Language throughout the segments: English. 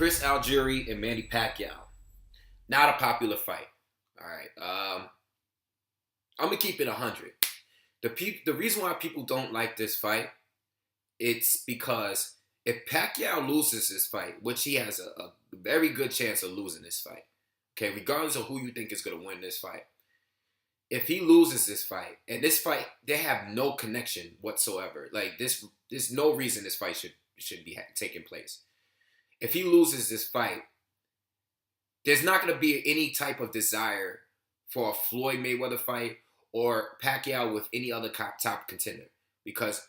Chris Algieri and Manny Pacquiao. Not a popular fight. All right. I'm gonna keep it 100. The reason why people don't like this fight, it's because if Pacquiao loses this fight, which he has a very good chance of losing this fight, okay, regardless of who you think is gonna win this fight, if he loses this fight, and this fight, they have no connection whatsoever. Like there's no reason this fight should be taking place. If he loses this fight, there's not going to be any type of desire for a Floyd Mayweather fight or Pacquiao with any other top contender, because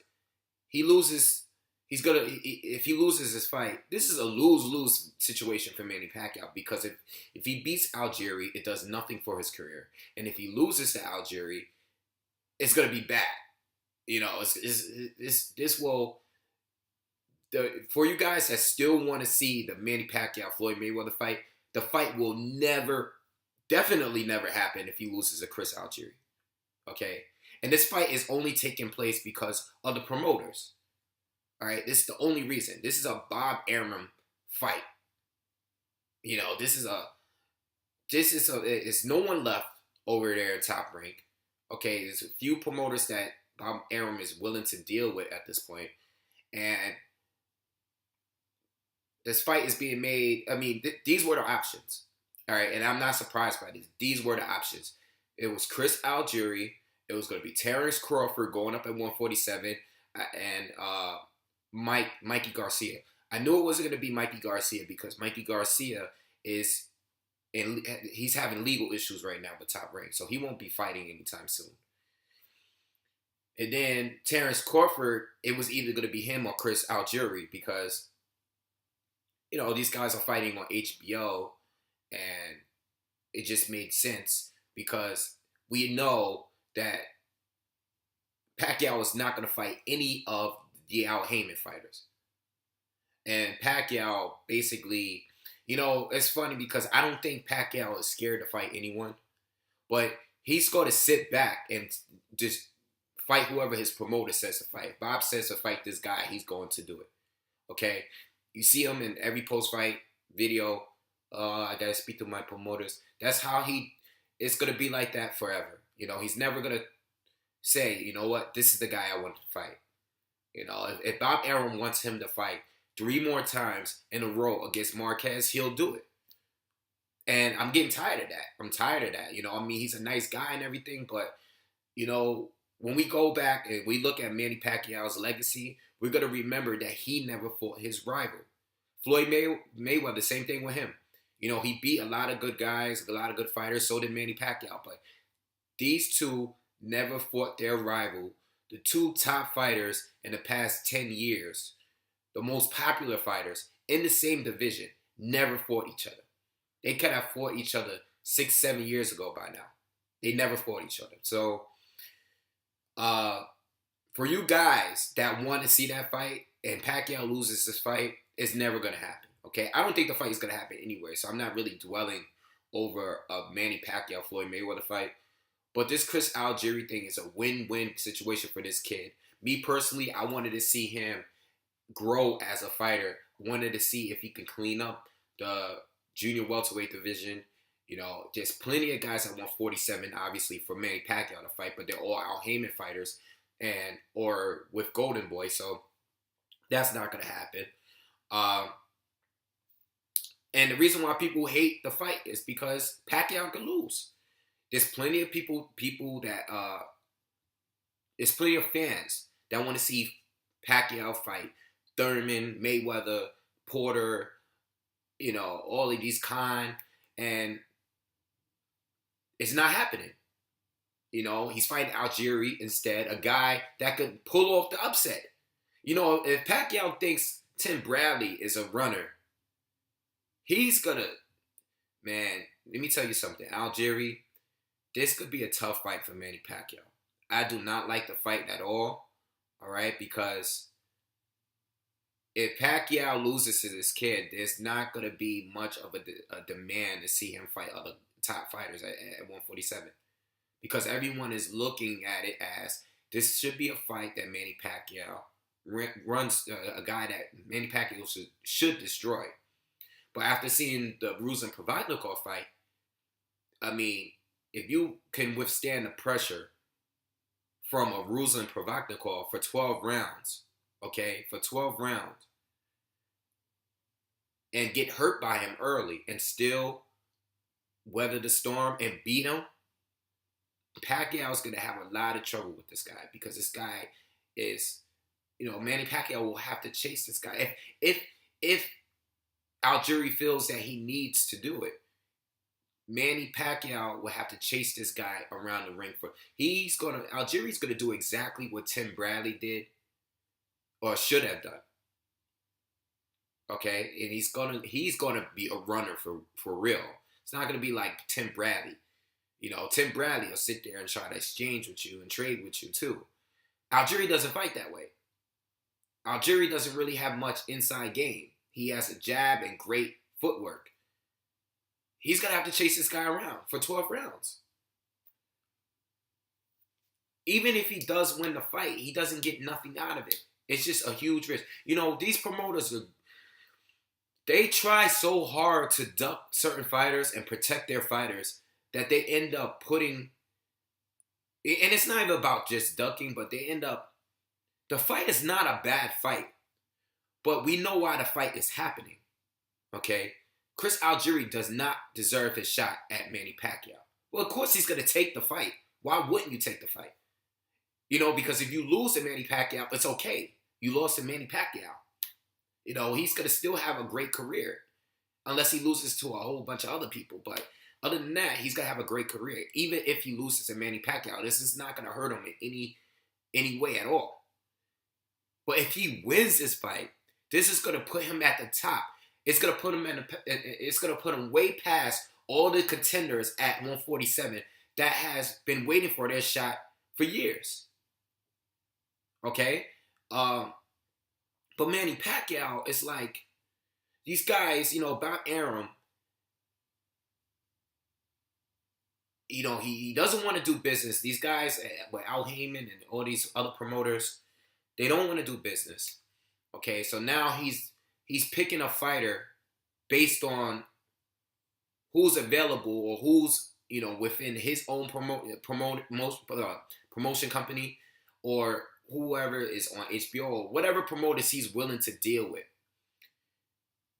he loses. If he loses this fight, this is a lose-lose situation for Manny Pacquiao, because if he beats Algieri, it does nothing for his career, and if he loses to Algieri, it's going to be bad. You know, this will. For you guys that still want to see the Manny Pacquiao Floyd Mayweather fight, the fight will definitely never happen if he loses to Chris Algieri. Okay? And this fight is only taking place because of the promoters. All right? This is the only reason. This is a Bob Arum fight. You know, it's no one left over there at Top Rank. Okay? There's a few promoters that Bob Arum is willing to deal with at this point. And this fight is being made. I mean, these were the options. All right, and I'm not surprised by these. These were the options. It was Chris Algieri. It was going to be Terrence Crawford going up at 147, and Mikey Garcia. I knew it wasn't going to be Mikey Garcia because Mikey Garcia he's having legal issues right now with Top Rank, so he won't be fighting anytime soon. And then Terrence Crawford, it was either going to be him or Chris Algieri, because you know, these guys are fighting on HBO, and it just made sense because we know that Pacquiao is not going to fight any of the Al Heyman fighters. And Pacquiao basically, you know, it's funny because I don't think Pacquiao is scared to fight anyone, but he's going to sit back and just fight whoever his promoter says to fight. If Bob says to fight this guy, he's going to do it. Okay? You see him in every post-fight video. I got to speak to my promoters. That's how it's going to be like that forever. You know, he's never going to say, you know what, this is the guy I want to fight. You know, if Bob Arum wants him to fight 3 more times in a row against Marquez, he'll do it. And I'm getting tired of that. I'm tired of that. You know, I mean, he's a nice guy and everything, but, you know, when we go back and we look at Manny Pacquiao's legacy, we're going to remember that he never fought his rival. Floyd Mayweather, the same thing with him. You know, he beat a lot of good guys, a lot of good fighters, so did Manny Pacquiao. But these two never fought their rival. The two top fighters in the past 10 years, the most popular fighters in the same division, never fought each other. They could have fought each other 6, 7 years ago by now. They never fought each other. So, for you guys that want to see that fight and Pacquiao loses this fight, it's never going to happen, okay? I don't think the fight is going to happen anyway, so I'm not really dwelling over a Manny Pacquiao-Floyd Mayweather fight. But this Chris Algieri thing is a win-win situation for this kid. Me personally, I wanted to see him grow as a fighter. I wanted to see if he can clean up the junior welterweight division. You know, there's plenty of guys at 147, obviously, for Manny Pacquiao to fight, but they're all Al Heyman fighters or with Golden Boy, so that's not going to happen. And the reason why people hate the fight is because Pacquiao can lose. There's plenty of people that there's plenty of fans that want to see Pacquiao fight Thurman, Mayweather, Porter, you know, all of these Khan, and it's not happening. You know, he's fighting Algieri instead, a guy that could pull off the upset. You know, if Pacquiao thinks Tim Bradley is a runner, he's gonna, man, let me tell you something. Algieri, this could be a tough fight for Manny Pacquiao. I do not like the fight at all right, because if Pacquiao loses to this kid, there's not going to be much of a demand to see him fight other top fighters at 147. Because everyone is looking at it as this should be a fight that Manny Pacquiao runs, a guy that Manny Pacquiao should destroy. But after seeing the Ruz and Provodnikov fight, I mean, if you can withstand the pressure from a Ruz and Provodnikov for 12 rounds, okay, for 12 rounds, and get hurt by him early and still weather the storm and beat him, Pacquiao's going to have a lot of trouble with this guy because this guy is, Manny Pacquiao will have to chase this guy. If Algieri feels that he needs to do it, Manny Pacquiao will have to chase this guy around the ring Algieri's going to do exactly what Tim Bradley did or should have done. Okay, and he's gonna be a runner for real. It's not gonna be like Tim Bradley. Tim Bradley will sit there and try to exchange with you and trade with you too. Algieri doesn't fight that way. Algieri doesn't really have much inside game. He has a jab and great footwork. He's gonna have to chase this guy around for 12 rounds. Even if he does win the fight, he doesn't get nothing out of it. It's just a huge risk. These promoters they try so hard to duck certain fighters and protect their fighters that they end up putting, and it's not even about just ducking, but the fight is not a bad fight, but we know why the fight is happening, okay? Chris Algieri does not deserve his shot at Manny Pacquiao. Well, of course he's going to take the fight. Why wouldn't you take the fight? Because if you lose to Manny Pacquiao, it's okay. You lost to Manny Pacquiao. He's going to still have a great career unless he loses to a whole bunch of other people. But other than that, he's going to have a great career. Even if he loses to Manny Pacquiao, this is not going to hurt him in any way at all. But if he wins this fight, this is going to put him at the top. It's going to put him it's going to put him way past all the contenders at 147 that has been waiting for their shot for years. Okay? But Manny Pacquiao is like, these guys, Bob Arum, he doesn't want to do business. These guys, with Al Heyman and all these other promoters, they don't want to do business. Okay, so now he's picking a fighter based on who's available or who's, within his own promotion company or whoever is on HBO or whatever promoters he's willing to deal with.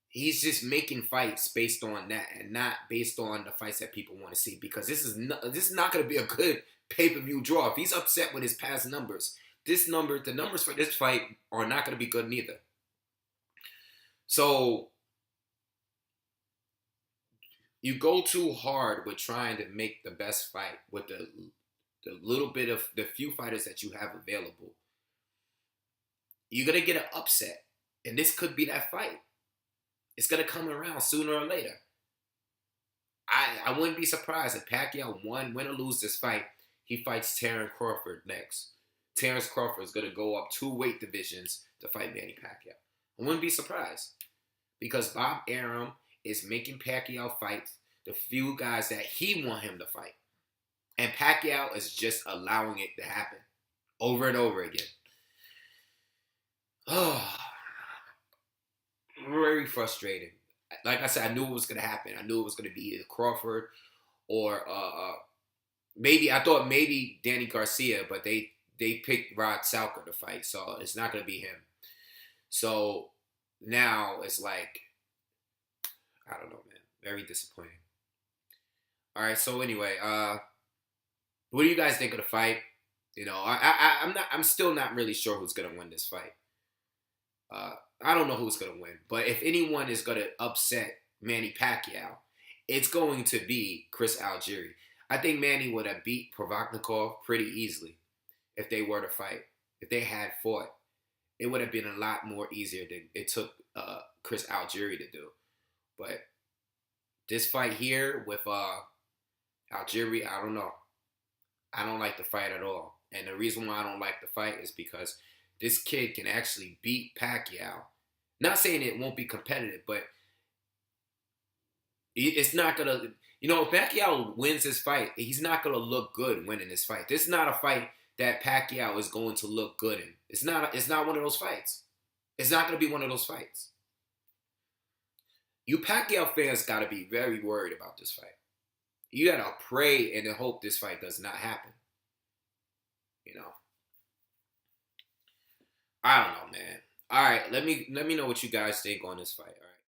He's just making fights based on that and not based on the fights that people want to see, because this is not going to be a good pay-per-view draw. If he's upset with his past numbers, the numbers for this fight are not going to be good neither. So you go too hard with trying to make the best fight with the little bit of the few fighters that you have available. You're going to get an upset. And this could be that fight. It's going to come around sooner or later. I wouldn't be surprised if Pacquiao win or lose this fight, he fights Terence Crawford next. Terence Crawford is going to go up 2 weight divisions to fight Manny Pacquiao. I wouldn't be surprised, because Bob Arum is making Pacquiao fight the few guys that he want him to fight. And Pacquiao is just allowing it to happen over and over again. Oh, very frustrating. Like I said, I knew it was going to happen. I knew it was going to be either Crawford or I thought maybe Danny Garcia, but they picked Rod Salker to fight, so it's not going to be him. So now it's like, I don't know, man. Very disappointing. All right, so anyway, what do you guys think of the fight? I'm still not really sure who's going to win this fight. I don't know who's going to win, but if anyone is going to upset Manny Pacquiao, it's going to be Chris Algieri. I think Manny would have beat Provodnikov pretty easily if they were to fight. If they had fought, it would have been a lot more easier than it took Chris Algieri to do. But this fight here with Algieri, I don't know. I don't like the fight at all. And the reason why I don't like the fight is because this kid can actually beat Pacquiao. Not saying it won't be competitive, but it's not going to... if Pacquiao wins this fight, he's not going to look good winning this fight. This is not a fight that Pacquiao is going to look good in. It's not one of those fights. It's not going to be one of those fights. You Pacquiao fans got to be very worried about this fight. You got to pray and hope this fight does not happen. You know, I don't know, man. All right, let me know what you guys think on this fight. All right.